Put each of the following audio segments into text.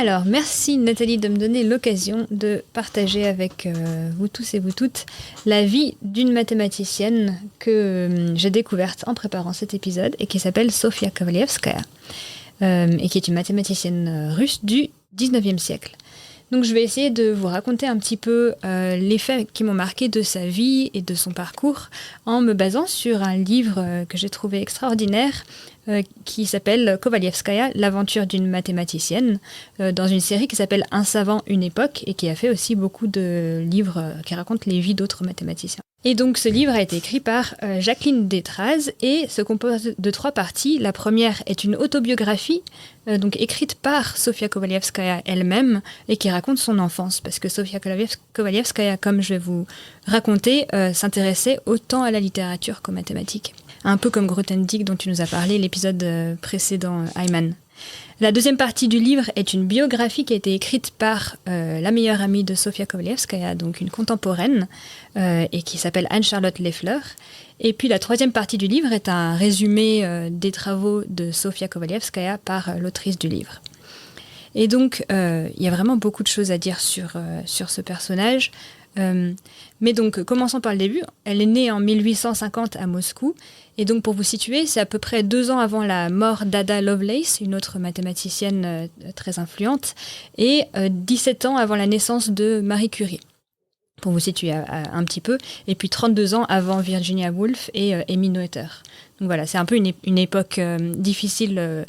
Alors, merci Nathalie de me donner l'occasion de partager avec vous tous et vous toutes la vie d'une mathématicienne que j'ai découverte en préparant cet épisode et qui s'appelle Sofia Kovalyevskaya et qui est une mathématicienne russe du 19e siècle. Donc je vais essayer de vous raconter un petit peu les faits qui m'ont marqué de sa vie et de son parcours en me basant sur un livre que j'ai trouvé extraordinaire qui s'appelle Kovalyevskaya, l'aventure d'une mathématicienne, dans une série qui s'appelle Un savant, une époque, et qui a fait aussi beaucoup de livres qui racontent les vies d'autres mathématiciens. Et donc ce livre a été écrit par Jacqueline Détraz et se compose de 3 parties. La première est une autobiographie, donc écrite par Sofia Kovalyevskaya elle-même, et qui raconte son enfance, parce que Sofia Kovalyevskaya, comme je vais vous raconter, s'intéressait autant à la littérature qu'aux mathématiques. Un peu comme Grothendieck dont tu nous as parlé l'épisode précédent, Ayman. La deuxième partie du livre est une biographie qui a été écrite par la meilleure amie de Sofia Kovalyevskaya, donc une contemporaine, et qui s'appelle Anne-Charlotte Leffler. Et puis la troisième partie du livre est un résumé des travaux de Sofia Kovalyevskaya par l'autrice du livre. Et donc, il y a vraiment beaucoup de choses à dire sur ce personnage. Mais donc, commençons par le début. Elle est née en 1850 à Moscou. Et donc, pour vous situer, c'est à peu près 2 ans avant la mort d'Ada Lovelace, une autre mathématicienne très influente, et 17 ans avant la naissance de Marie Curie, pour vous situer un petit peu, et puis 32 ans avant Virginia Woolf et Amy Noether. Donc voilà, c'est un peu une époque difficile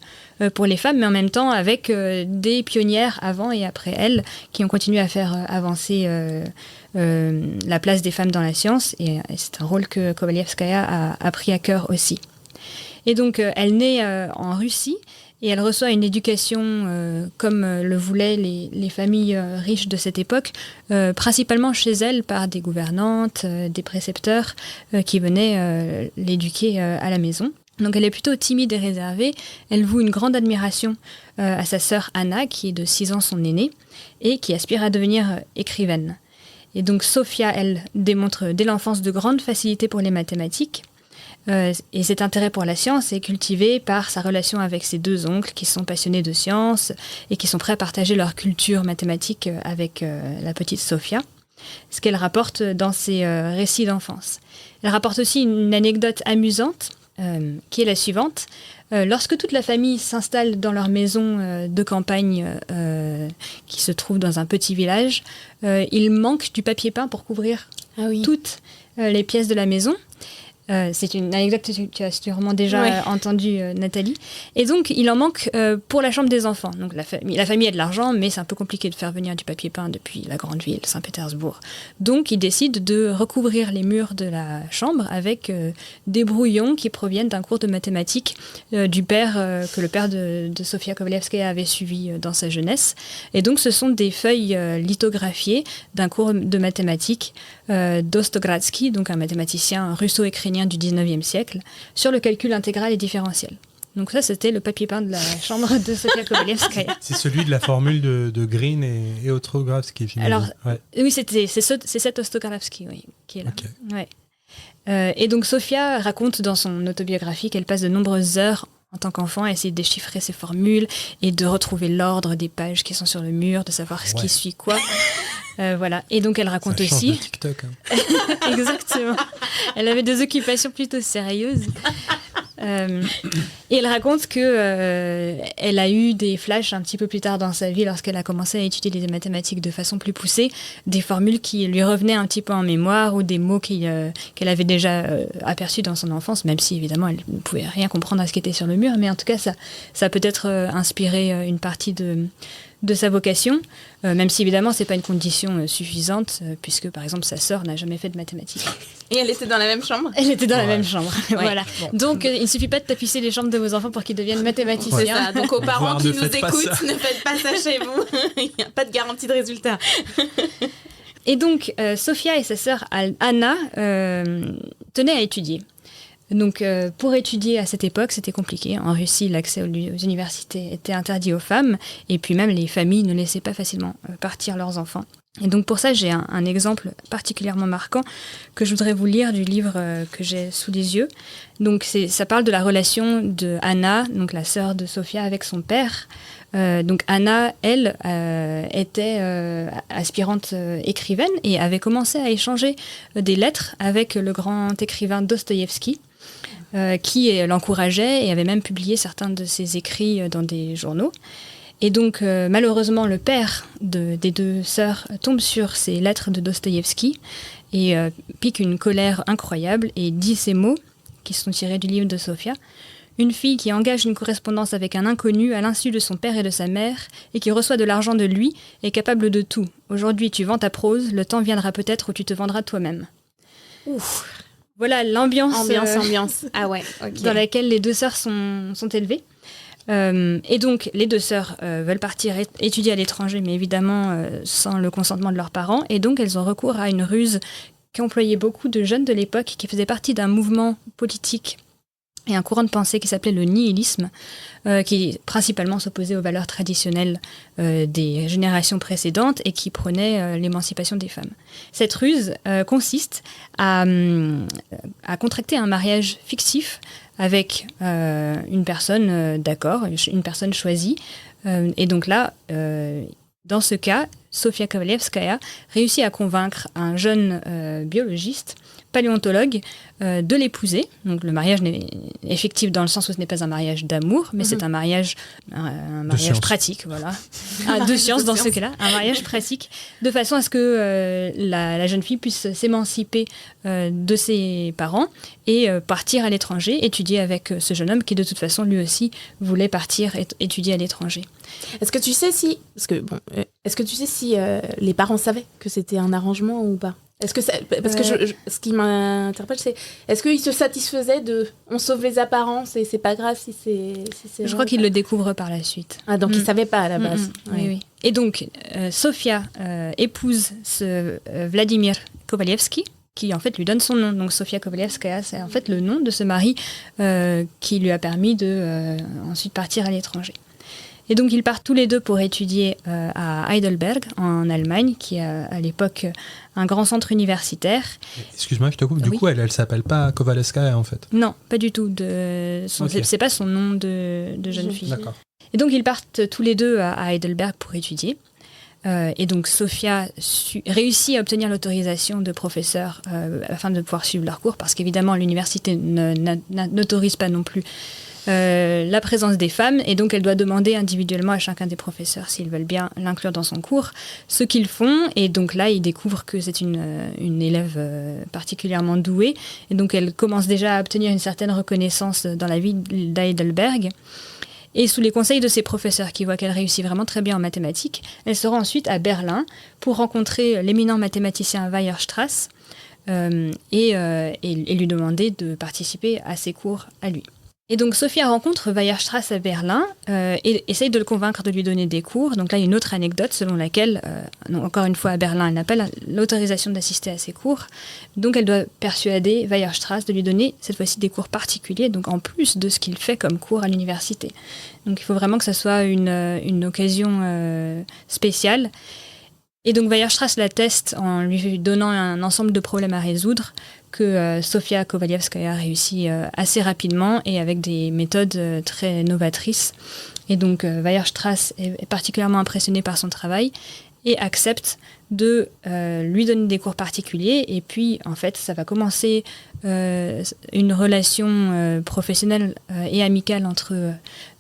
pour les femmes, mais en même temps avec des pionnières avant et après elles qui ont continué à faire avancer la place des femmes dans la science, et c'est un rôle que Kovalyevskaya a pris à cœur aussi. Et donc elle naît en Russie, et elle reçoit une éducation comme le voulaient les familles riches de cette époque, principalement chez elle par des gouvernantes, des précepteurs qui venaient l'éduquer à la maison. Donc elle est plutôt timide et réservée. Elle voue une grande admiration à sa sœur Anna, qui est de 6 ans son aînée, et qui aspire à devenir écrivaine. Et donc Sofia, elle démontre dès l'enfance de grandes facilités pour les mathématiques. Et cet intérêt pour la science est cultivé par sa relation avec ses 2 oncles qui sont passionnés de science et qui sont prêts à partager leur culture mathématique avec la petite Sofia, ce qu'elle rapporte dans ses récits d'enfance. Elle rapporte aussi une anecdote amusante qui est la suivante. Lorsque toute la famille s'installe dans leur maison de campagne qui se trouve dans un petit village, il manque du papier peint pour couvrir toutes les pièces de la maison. C'est une anecdote que tu as sûrement déjà entendue, Nathalie. Et donc, il en manque pour la chambre des enfants. Donc, la famille a de l'argent, mais c'est un peu compliqué de faire venir du papier peint depuis la grande ville, Saint-Pétersbourg. Donc, ils décident de recouvrir les murs de la chambre avec des brouillons qui proviennent d'un cours de mathématiques du père que le père de Sofia Kovalyevskaya avait suivi dans sa jeunesse. Et donc, ce sont des feuilles lithographiées d'un cours de mathématiques d'Ostogradsky, donc un mathématicien russo-ukrainien du 19e siècle, sur le calcul intégral et différentiel. Donc ça, c'était le papier peint de la chambre de Sofia Kovalyevskaya. C'est celui de la formule de Green et Ostrogravsky, finalement. Alors, oui, c'est cet Ostrogravsky, oui, qui est là. Okay. Ouais. Et donc Sofia raconte dans son autobiographie qu'elle passe de nombreuses heures en tant qu'enfant à essayer de déchiffrer ces formules et de retrouver l'ordre des pages qui sont sur le mur, de savoir ce qui suit quoi. Voilà. Et donc elle raconte ça change aussi. de TikTok. Hein. Exactement. Elle avait des occupations plutôt sérieuses. Et elle raconte que elle a eu des flashs un petit peu plus tard dans sa vie, lorsqu'elle a commencé à étudier les mathématiques de façon plus poussée, des formules qui lui revenaient un petit peu en mémoire ou des mots qu'elle avait déjà aperçus dans son enfance, même si évidemment elle ne pouvait rien comprendre à ce qui était sur le mur, mais en tout cas ça a peut-être inspiré une partie de sa vocation, même si évidemment c'est pas une condition suffisante, puisque par exemple sa sœur n'a jamais fait de mathématiques. Et elle était dans la même chambre ? Elle était dans la même chambre, voilà. Bon. Donc il ne suffit pas de tapisser les chambres de vos enfants pour qu'ils deviennent mathématiciens. C'est ça. Donc aux parents qui nous écoutent, ne faites pas ça chez vous. Il n'y a pas de garantie de résultat. Et donc Sofia et sa sœur Anna tenaient à étudier. Donc, pour étudier à cette époque, c'était compliqué. En Russie, l'accès aux universités était interdit aux femmes, et puis même les familles ne laissaient pas facilement partir leurs enfants. Et donc pour ça, j'ai un exemple particulièrement marquant que je voudrais vous lire du livre que j'ai sous les yeux. Donc ça parle de la relation de Anna, donc la sœur de Sofia, avec son père. Donc Anna, elle, était aspirante écrivaine et avait commencé à échanger des lettres avec le grand écrivain Dostoïevski, qui l'encourageait et avait même publié certains de ses écrits dans des journaux. Et donc, malheureusement, le père des deux sœurs tombe sur ces lettres de Dostoïevski et pique une colère incroyable et dit ces mots qui sont tirés du livre de Sofia. Une fille qui engage une correspondance avec un inconnu à l'insu de son père et de sa mère et qui reçoit de l'argent de lui est capable de tout. Aujourd'hui, tu vends ta prose, le temps viendra peut-être où tu te vendras toi-même. Ouf. Voilà l'ambiance ambiance. Ah ouais, ok. Dans laquelle les deux sœurs sont élevées. Et donc, les deux sœurs veulent partir étudier à l'étranger, mais évidemment sans le consentement de leurs parents. Et donc, elles ont recours à une ruse qu'employaient beaucoup de jeunes de l'époque qui faisaient partie d'un mouvement politique et un courant de pensée qui s'appelait le nihilisme, qui principalement s'opposait aux valeurs traditionnelles des générations précédentes et qui prônait l'émancipation des femmes. Cette ruse consiste à contracter un mariage fictif avec une personne d'accord, une personne choisie. Et donc là, dans ce cas, Sofia Kovalevskaya réussit à convaincre un jeune biologiste, paléontologue, de l'épouser. Donc le mariage est effectif dans le sens où ce n'est pas un mariage d'amour, mais c'est un mariage pratique, voilà. De science dans ce cas-là, un mariage pratique, de façon à ce que la jeune fille puisse s'émanciper de ses parents et partir à l'étranger, étudier avec ce jeune homme qui de toute façon lui aussi voulait partir étudier à l'étranger. Est-ce que tu sais si les parents savaient que c'était un arrangement ou pas? Est-ce que parce que ce qui m'interpelle, c'est est-ce qu'ils se satisfaisaient de on sauve les apparences et c'est pas grave si c'est je crois qu'ils le découvrent par la suite. Ah, donc ils savaient pas à la base. Ouais. Oui. Et donc Sofia épouse ce Vladimir Kovalevski, qui en fait lui donne son nom. Donc Sofia Kovalevskaya, c'est en fait le nom de ce mari qui lui a permis de ensuite partir à l'étranger. Et donc ils partent tous les deux pour étudier à Heidelberg, en Allemagne, qui est à l'époque un grand centre universitaire. Excuse-moi, je te coupe. Du coup, elle s'appelle pas Kovalevskaya en fait. Non, pas du tout. C'est pas son nom de jeune fille. D'accord. Et donc ils partent tous les deux à Heidelberg pour étudier. Et donc Sofia réussit à obtenir l'autorisation de professeurs afin de pouvoir suivre leurs cours, parce qu'évidemment l'université n'autorise pas non plus la présence des femmes, et donc elle doit demander individuellement à chacun des professeurs s'ils veulent bien l'inclure dans son cours, ce qu'ils font. Et donc là ils découvrent que c'est une élève particulièrement douée, et donc elle commence déjà à obtenir une certaine reconnaissance dans la ville d'Heidelberg. Et sous les conseils de ses professeurs qui voient qu'elle réussit vraiment très bien en mathématiques, elle se rend ensuite à Berlin pour rencontrer l'éminent mathématicien Weierstrass et lui demander de participer à ses cours à lui. Et donc Sofia rencontre Weierstrass à Berlin et essaye de le convaincre de lui donner des cours. Donc là, il y a une autre anecdote selon laquelle, encore une fois à Berlin, elle n'a pas l'autorisation d'assister à ses cours. Donc elle doit persuader Weierstrass de lui donner cette fois-ci des cours particuliers, donc en plus de ce qu'il fait comme cours à l'université. Donc il faut vraiment que ça soit une occasion spéciale. Et donc Weierstrass l'atteste en lui donnant un ensemble de problèmes à résoudre que Sofia Kovalevskaya réussit assez rapidement et avec des méthodes très novatrices. Et donc Weierstrass est particulièrement impressionné par son travail et accepte de lui donner des cours particuliers. Et puis, en fait, ça va commencer une relation professionnelle et amicale entre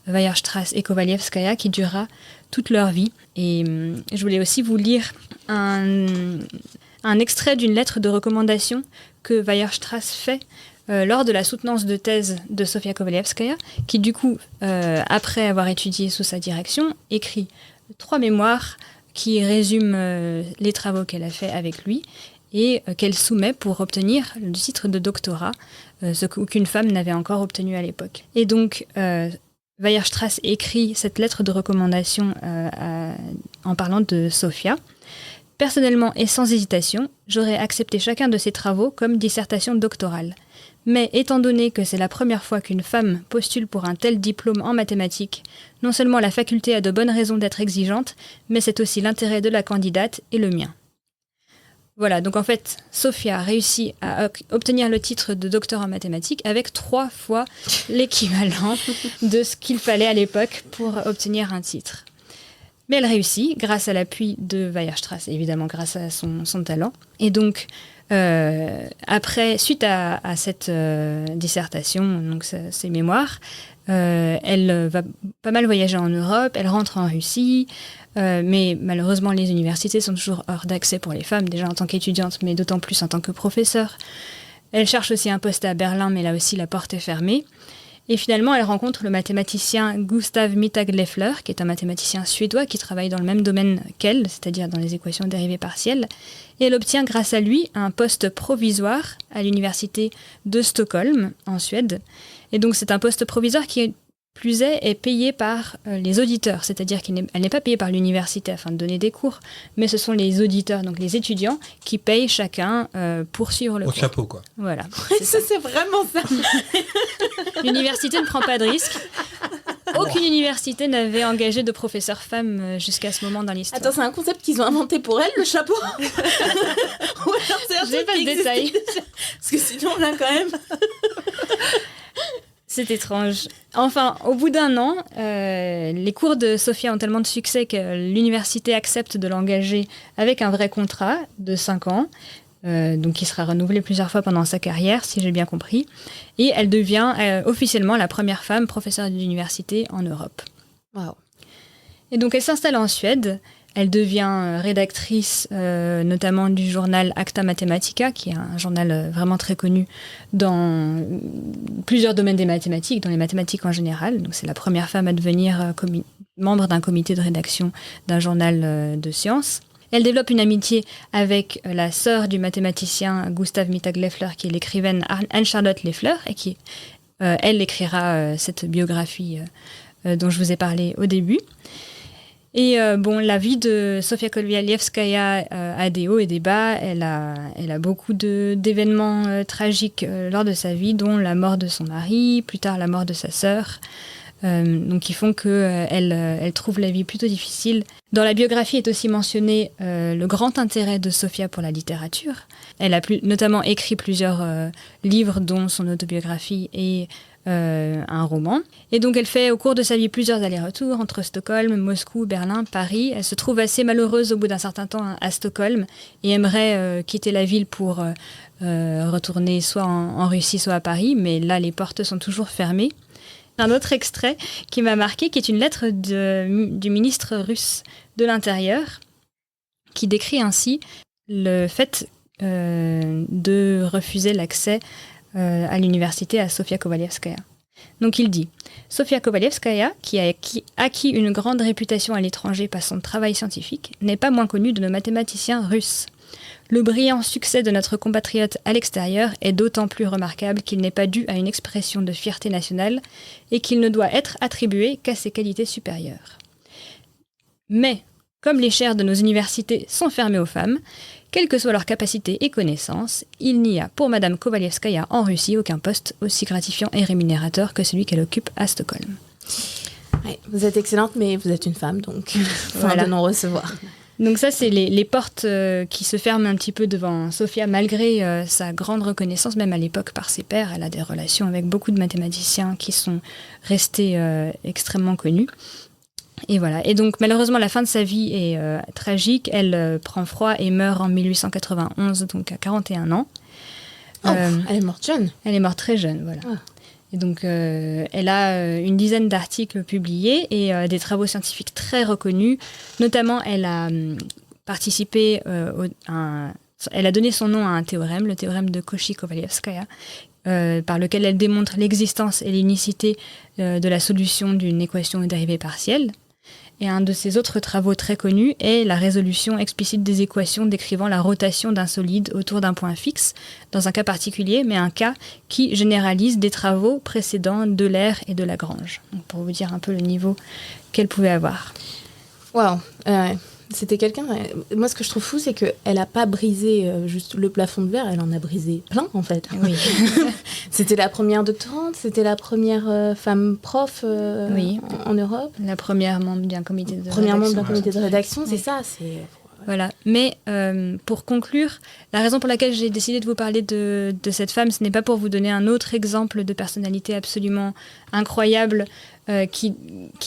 Weierstrass et Kovalevskaya qui durera toute leur vie. Et je voulais aussi vous lire un extrait d'une lettre de recommandation que Weierstrass fait lors de la soutenance de thèse de Sofia Kovalevskaya, qui du coup, après avoir étudié sous sa direction, écrit 3 mémoires qui résument les travaux qu'elle a fait avec lui et qu'elle soumet pour obtenir le titre de doctorat, ce qu'aucune femme n'avait encore obtenu à l'époque. Et donc, Weierstrass écrit cette lettre de recommandation en parlant de Sofia. Personnellement et sans hésitation, j'aurais accepté chacun de ces travaux comme dissertation doctorale. Mais étant donné que c'est la première fois qu'une femme postule pour un tel diplôme en mathématiques, non seulement la faculté a de bonnes raisons d'être exigeante, mais c'est aussi l'intérêt de la candidate et le mien. Voilà, donc en fait, Sophia réussit à obtenir le titre de docteur en mathématiques avec 3 fois l'équivalent de ce qu'il fallait à l'époque pour obtenir un titre. Mais elle réussit grâce à l'appui de Weierstrass, évidemment grâce à son talent. Et donc, suite à cette dissertation, donc ses mémoires, elle va pas mal voyager en Europe, elle rentre en Russie, mais malheureusement les universités sont toujours hors d'accès pour les femmes, déjà en tant qu'étudiante, mais d'autant plus en tant que professeure. Elle cherche aussi un poste à Berlin, mais là aussi la porte est fermée. Et finalement, elle rencontre le mathématicien Gustav Mittag-Leffler, qui est un mathématicien suédois qui travaille dans le même domaine qu'elle, c'est-à-dire dans les équations dérivées partielles. Et elle obtient grâce à lui un poste provisoire à l'université de Stockholm, en Suède. Et donc c'est un poste provisoire qui, plus est payé par les auditeurs, c'est-à-dire qu'elle n'est pas payée par l'université afin de donner des cours, mais ce sont les auditeurs, donc les étudiants, qui payent chacun pour suivre le cours. Au chapeau, quoi. Voilà. C'est vraiment ça. L'université ne prend pas de risque. Aucune université n'avait engagé de professeurs femmes jusqu'à ce moment dans l'histoire. Attends, c'est un concept qu'ils ont inventé pour elle, le chapeau. Ou alors c'est un J'ai truc pas qui le détail. existait déjà. Parce que sinon, là, quand même... C'est étrange. Enfin, au bout d'un an, les cours de Sophia ont tellement de succès que l'université accepte de l'engager avec un vrai contrat de 5 ans, donc qui sera renouvelé plusieurs fois pendant sa carrière, si j'ai bien compris. Et elle devient officiellement la première femme professeure d'université en Europe. Wow. Et donc elle s'installe en Suède. Elle devient rédactrice notamment du journal Acta Mathematica, qui est un journal vraiment très connu dans plusieurs domaines des mathématiques, dans les mathématiques en général. Donc c'est la première femme à devenir membre d'un comité de rédaction d'un journal de sciences. Elle développe une amitié avec la sœur du mathématicien Gustav Mittag-Leffler, qui est l'écrivaine Anne-Charlotte Leffler, et qui, elle, écrira cette biographie dont je vous ai parlé au début. Et la vie de Sofia Kovalevskaya a des hauts et des bas. Elle a beaucoup d'événements tragiques lors de sa vie, dont la mort de son mari, plus tard la mort de sa sœur, donc qui font qu'elle trouve la vie plutôt difficile. Dans la biographie est aussi mentionné le grand intérêt de Sofia pour la littérature. Elle a notamment écrit plusieurs livres, dont son autobiographie et un roman. Et donc elle fait au cours de sa vie plusieurs allers-retours entre Stockholm, Moscou, Berlin, Paris. Elle se trouve assez malheureuse au bout d'un certain temps à Stockholm et aimerait quitter la ville pour retourner soit en Russie, soit à Paris, mais là les portes sont toujours fermées. Un autre extrait qui m'a marqué, qui est une lettre du ministre russe de l'Intérieur, qui décrit ainsi le fait de refuser l'accès à l'université à Sofia Kovalevskaya. Donc il dit « Sofia Kovalevskaya, qui a acquis une grande réputation à l'étranger par son travail scientifique, n'est pas moins connue de nos mathématiciens russes. Le brillant succès de notre compatriote à l'extérieur est d'autant plus remarquable qu'il n'est pas dû à une expression de fierté nationale et qu'il ne doit être attribué qu'à ses qualités supérieures. Mais, comme les chaires de nos universités sont fermées aux femmes, quelles que soient leurs capacités et connaissances, il n'y a pour Madame Kovalevskaya en Russie aucun poste aussi gratifiant et rémunérateur que celui qu'elle occupe à Stockholm. » Ouais, vous êtes excellente, mais vous êtes une femme, donc fin de non-recevoir. Donc ça, c'est les portes qui se ferment un petit peu devant Sophia, malgré sa grande reconnaissance, même à l'époque par ses pairs. Elle a des relations avec beaucoup de mathématiciens qui sont restés extrêmement connus. Et voilà. Et donc, malheureusement, la fin de sa vie est tragique. Elle prend froid et meurt en 1891, donc à 41 ans. Elle est morte jeune. Elle est morte très jeune, voilà. Ah. Et donc, elle a une dizaine d'articles publiés et des travaux scientifiques très reconnus. Notamment, elle a participé elle a donné son nom à un théorème, le théorème de Cauchy-Kovalevskaya, par lequel elle démontre l'existence et l'unicité de la solution d'une équation de dérivée partielle. Et un de ses autres travaux très connus est la résolution explicite des équations décrivant la rotation d'un solide autour d'un point fixe, dans un cas particulier, mais un cas qui généralise des travaux précédents d'Euler et de Lagrange. Donc pour vous dire un peu le niveau qu'elle pouvait avoir. Waouh, c'était quelqu'un... Moi, ce que je trouve fou, c'est qu'elle n'a pas brisé juste le plafond de verre, elle en a brisé plein, en fait. Oui. C'était la première doctorante, c'était la première femme prof en Europe. La première membre d'un comité de rédaction. C'est ça, c'est... Voilà. Mais pour conclure, la raison pour laquelle j'ai décidé de vous parler de cette femme, ce n'est pas pour vous donner un autre exemple de personnalité absolument incroyable qui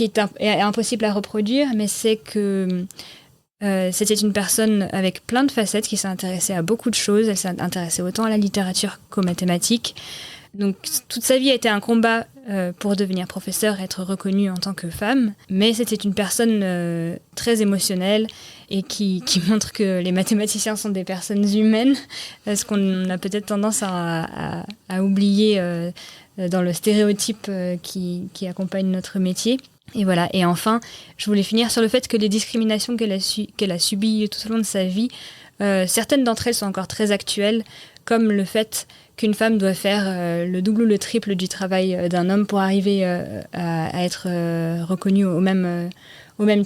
est impossible à reproduire, mais c'est que c'était une personne avec plein de facettes qui s'est intéressée à beaucoup de choses. Elle s'est intéressée autant à la littérature qu'aux mathématiques. Donc toute sa vie a été un combat pour devenir professeur, être reconnue en tant que femme. Mais c'était une personne très émotionnelle et qui montre que les mathématiciens sont des personnes humaines, ce qu'on a peut-être tendance à oublier dans le stéréotype qui accompagne notre métier. Et voilà. Et enfin, je voulais finir sur le fait que les discriminations qu'elle a subies tout au long de sa vie, certaines d'entre elles sont encore très actuelles, comme le fait qu'une femme doit faire le double ou le triple du travail d'un homme pour arriver à être reconnue au même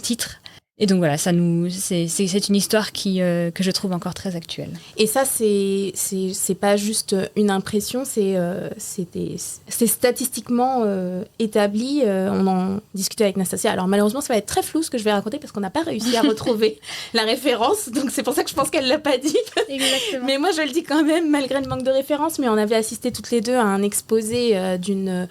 titre. Et donc voilà, c'est une histoire que je trouve encore très actuelle. Et ça, c'est pas juste une impression, c'est statistiquement établi. On en discutait avec Nastasia. Alors malheureusement, ça va être très flou ce que je vais raconter parce qu'on n'a pas réussi à retrouver la référence. Donc c'est pour ça que je pense qu'elle l'a pas dit. Exactement. Mais moi, je le dis quand même, malgré le manque de référence. Mais on avait assisté toutes les deux à un exposé d'une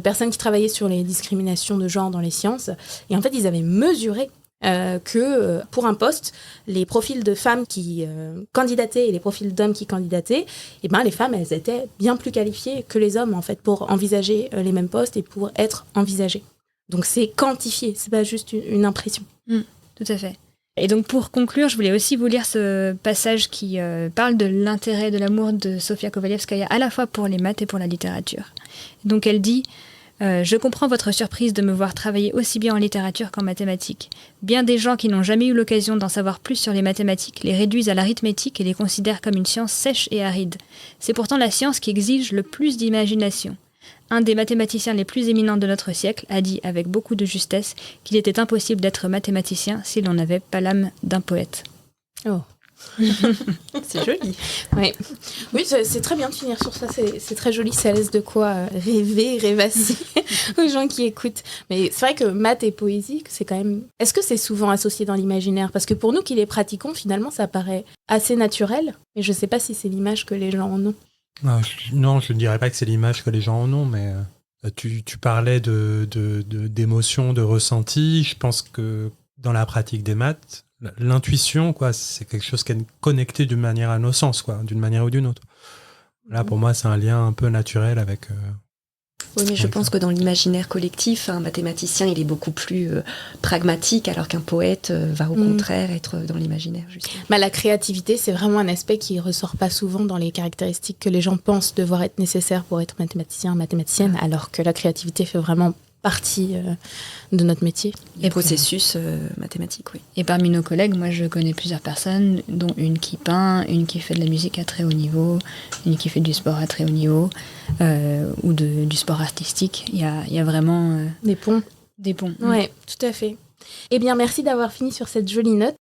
personne qui travaillait sur les discriminations de genre dans les sciences. Et en fait, ils avaient mesuré que pour un poste, les profils de femmes qui candidataient et les profils d'hommes qui candidataient, et ben les femmes, elles étaient bien plus qualifiées que les hommes en fait pour envisager les mêmes postes et pour être envisagées. Donc c'est quantifié, c'est pas juste une impression. Tout à fait. Et donc pour conclure, je voulais aussi vous lire ce passage qui parle de l'intérêt, de l'amour de Sofia Kovalevskaya à la fois pour les maths et pour la littérature. Donc elle dit: je comprends votre surprise de me voir travailler aussi bien en littérature qu'en mathématiques. Bien des gens qui n'ont jamais eu l'occasion d'en savoir plus sur les mathématiques les réduisent à l'arithmétique et les considèrent comme une science sèche et aride. C'est pourtant la science qui exige le plus d'imagination. Un des mathématiciens les plus éminents de notre siècle a dit avec beaucoup de justesse qu'il était impossible d'être mathématicien si l'on n'avait pas l'âme d'un poète. Oh. C'est joli. Ouais. Oui, c'est très bien de finir sur ça. C'est très joli. Ça laisse de quoi rêver, rêvasser aux gens qui écoutent. Mais c'est vrai que maths et poésie, c'est quand même... Est-ce que c'est souvent associé dans l'imaginaire ? Parce que pour nous qui les pratiquons, finalement, ça paraît assez naturel. Et je ne sais pas si c'est l'image que les gens en ont. Non, je ne dirais pas que c'est l'image que les gens en ont, mais tu parlais d'émotions, de ressenti. Je pense que dans la pratique des maths, l'intuition, quoi, c'est quelque chose qui est connecté d'une manière à nos sens, quoi, d'une manière ou d'une autre. Là, pour moi, c'est un lien un peu naturel avec... Oui, mais je pense que dans l'imaginaire collectif, un mathématicien, il est beaucoup plus pragmatique, alors qu'un poète va au contraire être dans l'imaginaire, justement. Bah, la créativité, c'est vraiment un aspect qui ne ressort pas souvent dans les caractéristiques que les gens pensent devoir être nécessaires pour être mathématicien, mathématicienne, alors que la créativité fait vraiment partie de notre métier. Et processus mathématique, oui. Et parmi nos collègues, moi je connais plusieurs personnes, dont une qui peint, une qui fait de la musique à très haut niveau, une qui fait du sport à très haut niveau, ou du sport artistique. Il y a vraiment... Des ponts. Des ponts. Oui, tout à fait. Eh bien, merci d'avoir fini sur cette jolie note.